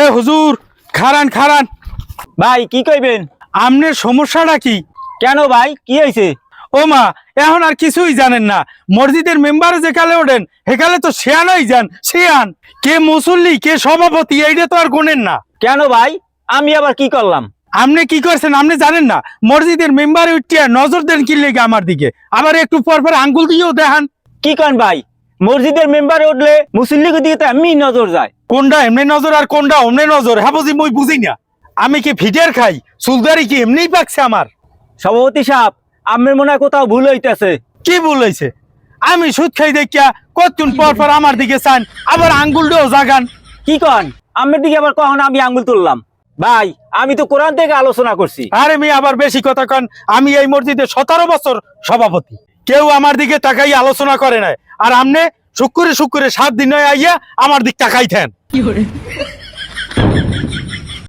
এ হুজুর, খারান খারান। ভাই কি কইবেন? আমনের সমস্যাটা কি? কেন ভাই, কি হয়েছে? ও মা, এখন আর কিছুই জানেন না। মসজিদের মেম্বারে যে কালে ওঠেন হেকালে তো শেয়ানই যান, শেয়ান কে মুসল্লি কে সভাপতি এইটা তো আর গুনেন না। কেন ভাই, আমি আবার কি করলাম? আপনি কি করছেন আপনি জানেন না? মসজিদের মেম্বারে উঠিয়া নজর দেন কি লেগে আমার দিকে, আবার একটু পর পর আঙ্গুল দিয়েও দেখান। কি কন ভাই, মসজিদের মেম্বারে উঠলে মুসল্লিকে দিকে তো এমনি নজর যায়। কোনটা এমনি নজর আর কোনটা অমনি নজর, হ্যাঁ বুঝি মই বুঝি না। আমি কি ফিটের খাই? চুলদারি কি এমনিই পাকছে আমার? সভাপতি সাহেব, আমের মনে হয় কোথাও ভুল হইতেছে। কি ভুল হয়েছে? আমি সুদ খাই দেখিয়া কতক্ষণ পর পর আমার দিকে চান, আবার আঙ্গুলটাও জাগান। কি কন, আমের দিকে আবার কখন আমি আঙ্গুল তুললাম? ভাই, আমি তো কোরআন থেকে আলোচনা করছি। আরে মেয়ে আবার বেশি কথা কন। আমি এই মসজিদে 17 বছর সভাপতি, কেউ আমার দিকে তাকাই আলোচনা করে নাই। আর আমনে শুক্রে শুক্রে 7 দিন আইয়া আমার দিক তাকাই থেন।